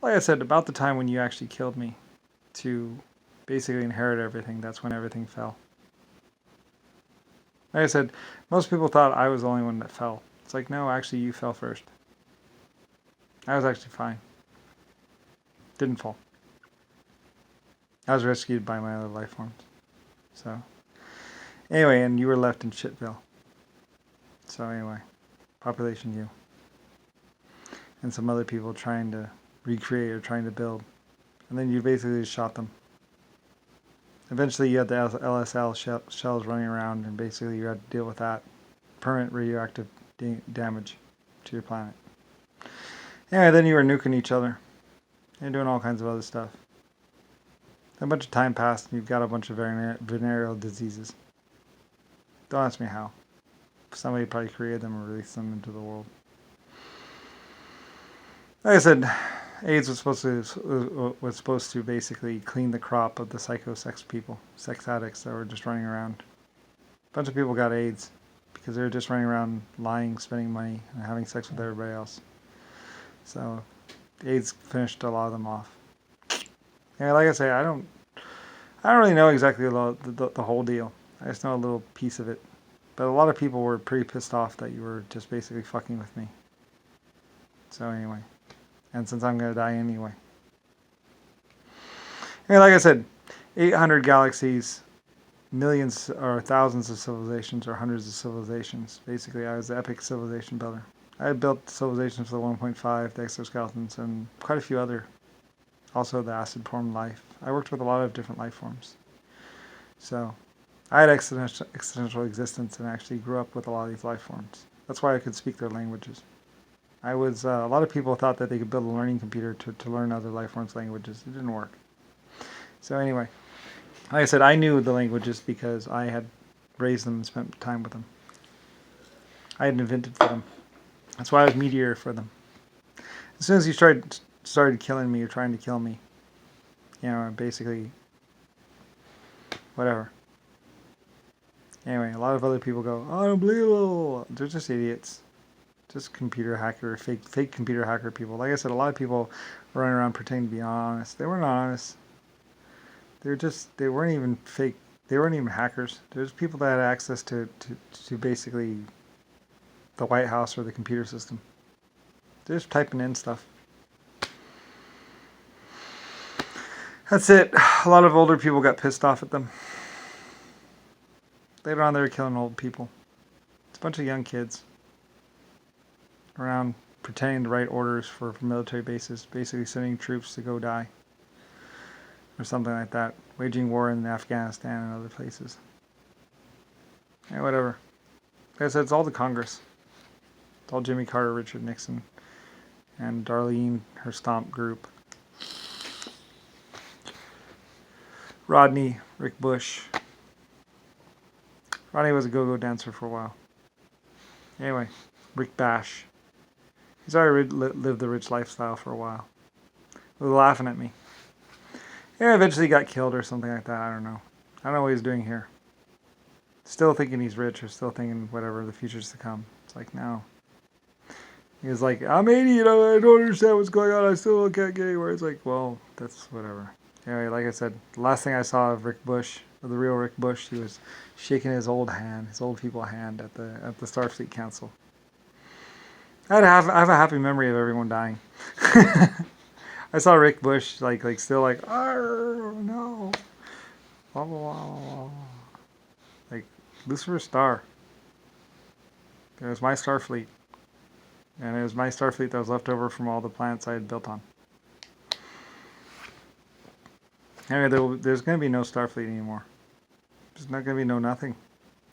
like I said, about the time when you actually killed me to basically inherit everything, that's when everything fell. Like I said, most people thought I was the only one that fell. It's like, no, actually you fell first. I was actually fine. Didn't fall. I was rescued by my other life forms. So, anyway, and you were left in Shitville. So anyway, population U. And some other people trying to recreate or trying to build. And then you basically just shot them. Eventually you had the LSL shells running around, and basically you had to deal with that. Permanent radioactive damage to your planet. Anyway, then you were nuking each other. And doing all kinds of other stuff. A bunch of time passed, and you've got a bunch of venereal diseases. Don't ask me how. Somebody probably created them and released them into the world. Like I said, AIDS was supposed to basically clean the crop of the psycho-sex people, sex addicts that were just running around. A bunch of people got AIDS because they were just running around lying, spending money, and having sex with everybody else. So AIDS finished a lot of them off. Yeah, like I say, I don't really know exactly the whole deal. I just know a little piece of it. But a lot of people were pretty pissed off that you were just basically fucking with me. So anyway. And since I'm going to die anyway. Anyway, like I said, 800 galaxies, millions or thousands of civilizations or hundreds of civilizations. Basically, I was the epic civilization builder. I had built civilizations for the 1.5, the exoskeletons, and quite a few other. Also the acid form life. I worked with a lot of different life forms. So I had existential existence and actually grew up with a lot of these life forms. That's why I could speak their languages. I was, a lot of people thought that they could build a learning computer to learn other life forms' languages. It didn't work. So anyway, like I said, I knew the languages because I had raised them and spent time with them. I had invented for them. That's why I was Meteor for them. As soon as you started killing me or trying to kill me, you know, basically, whatever. Anyway, a lot of other people go, unbelievable. They're just idiots. Just computer hacker, fake computer hacker people. Like I said, a lot of people running around pretending to be honest. They weren't honest. They weren't even fake. They weren't even hackers. There's people that had access to basically the White House or the computer system. They're just typing in stuff. That's it. A lot of older people got pissed off at them. Later on, they were killing old people. It's a bunch of young kids around pretending to write orders for military bases, basically sending troops to go die. Or something like that. Waging war in Afghanistan and other places. Yeah, whatever. Like I said, it's all the Congress. It's all Jimmy Carter, Richard Nixon, and Darlene, her stomp group. Rodney, Rick Bush. Rodney was a go-go dancer for a while. Anyway, Rick Bash. He's already lived the rich lifestyle for a while. He was laughing at me. Yeah, eventually got killed or something like that. I don't know. I don't know what he's doing here. Still thinking he's rich or still thinking whatever, the future's to come. It's like, no. He was like, I'm 80, you know, I don't understand what's going on. I still can't get anywhere. It's like, well, that's whatever. Anyway, like I said, the last thing I saw of Rick Bush, of the real Rick Bush, he was shaking his old people hand at the Starfleet Council. I have a happy memory of everyone dying. I saw Rick Bush like still like, oh no, blah, blah, blah, blah. Like Lucifer Star. It was my Starfleet, and it was my Starfleet that was left over from all the planets I had built on. Anyway, there's going to be no Starfleet anymore. There's not going to be no nothing,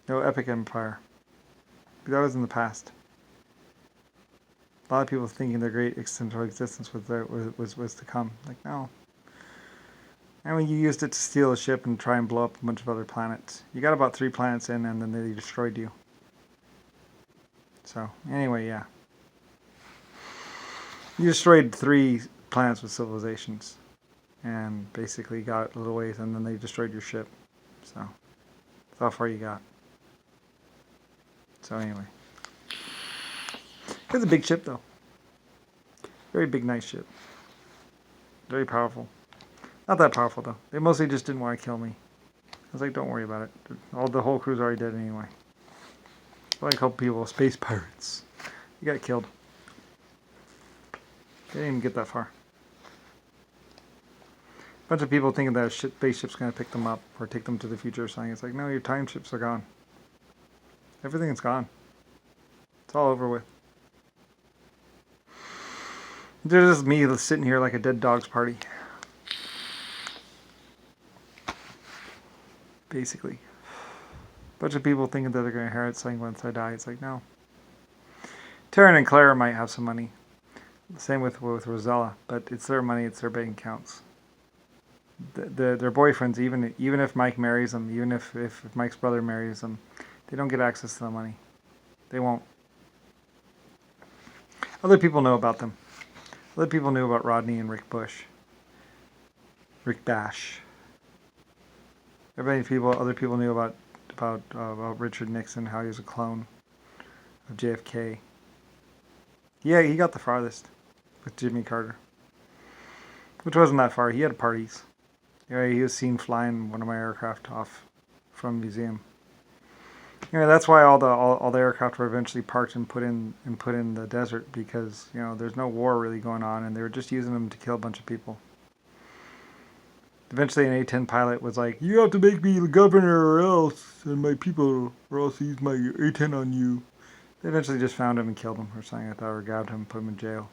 no Epic Empire. That was in the past. A lot of people thinking their great existential existence was to come. Like, no. And when you used it to steal a ship and try and blow up a bunch of other planets. You got about 3 planets in and then they destroyed you. So, anyway, yeah. You destroyed 3 planets with civilizations. And basically got a little ways and then they destroyed your ship. So, that's how far you got. So, anyway. It's a big ship, though. Very big, nice ship. Very powerful. Not that powerful, though. They mostly just didn't want to kill me. I was like, don't worry about it. The whole crew's already dead anyway. Like a couple people, space pirates. You got killed. They didn't even get that far. A bunch of people thinking that a spaceship's going to pick them up or take them to the future or something. It's like, no, your time ships are gone. Everything's gone. It's all over with. There's just me sitting here like a dead dog's party. Basically. A bunch of people thinking that they're going to inherit something once I die. It's like, no. Taryn and Claire might have some money. Same with Rosella, but it's their money, it's their bank accounts. Their boyfriends, even if Mike marries them, even if Mike's brother marries them, they don't get access to the money. They won't. Other people know about them. Other people knew about Rodney and Rick Bush. Rick Bash. Other people knew about Richard Nixon, how he was a clone of JFK. Yeah, he got the farthest with Jimmy Carter, which wasn't that far. He had parties. Anyway, he was seen flying one of my aircraft off from a museum. Anyway, that's why all the aircraft were eventually parked and put in the desert, because there's no war really going on, and they were just using them to kill a bunch of people. Eventually, an A-10 pilot was like, "You have to make me the governor, or else, and my people, or else use my A-10 on you." They eventually just found him and killed him, or something like that, or grabbed him and put him in jail.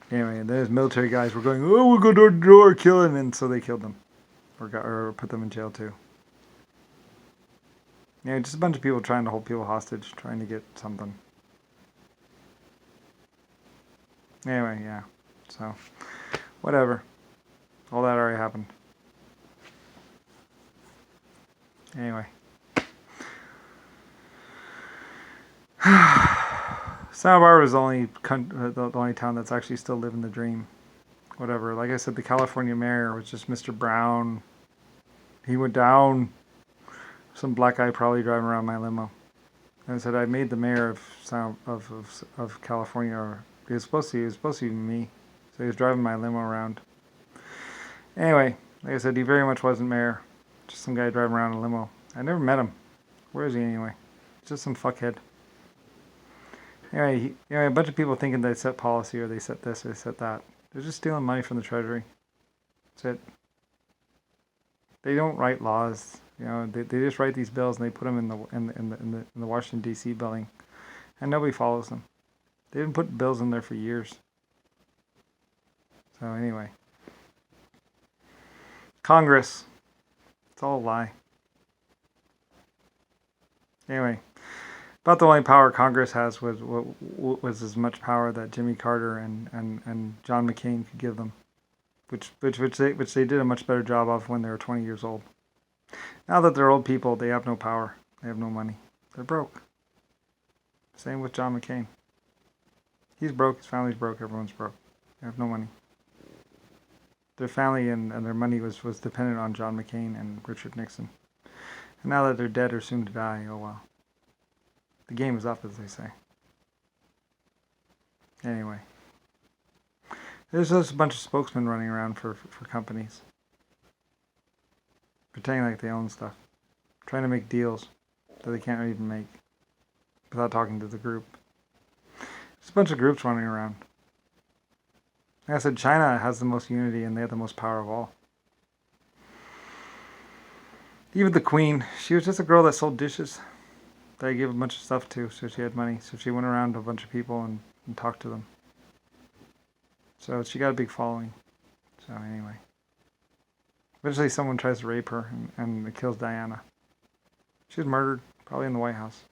Anyway, and then his military guys were going, "Oh, we'll go door to door, kill him," and so they killed them, or put them in jail too. Yeah, just a bunch of people trying to hold people hostage, trying to get something. Anyway, yeah, so whatever. All that already happened. Anyway. Santa Barbara is the only town that's actually still living the dream. Whatever. Like I said, the California mayor was just Mr. Brown. He went down. Some black guy probably driving around my limo. And I said, I made the mayor of California. Or it was supposed to be me. So he was driving my limo around. Anyway, like I said, he very much wasn't mayor. Just some guy driving around in a limo. I never met him. Where is he anyway? Just some fuckhead. Anyway, a bunch of people thinking they set policy, or they set this, or they set that. They're just stealing money from the Treasury. That's it. They don't write laws. They just write these bills and they put them in the Washington D.C. building, and nobody follows them. They didn't put bills in there for years. So anyway, Congress. It's all a lie. Anyway. About the only power Congress has was as much power that Jimmy Carter and John McCain could give them, which they did a much better job of when they were 20 years old. Now that they're old people, they have no power, they have no money, they're broke. Same with John McCain. He's broke, his family's broke, everyone's broke. They have no money. Their family and their money was dependent on John McCain and Richard Nixon. And now that they're dead or soon to die, oh well. The game is up, as they say. Anyway. There's just a bunch of spokesmen running around for companies. Pretending like they own stuff. Trying to make deals that they can't even make. Without talking to the group. There's a bunch of groups running around. Like I said, China has the most unity and they have the most power of all. Even the Queen, she was just a girl that sold dishes. That I gave a bunch of stuff to, so she had money. So she went around to a bunch of people and talked to them. So she got a big following. So anyway. Eventually someone tries to rape her and kills Diana. She was murdered, probably in the White House.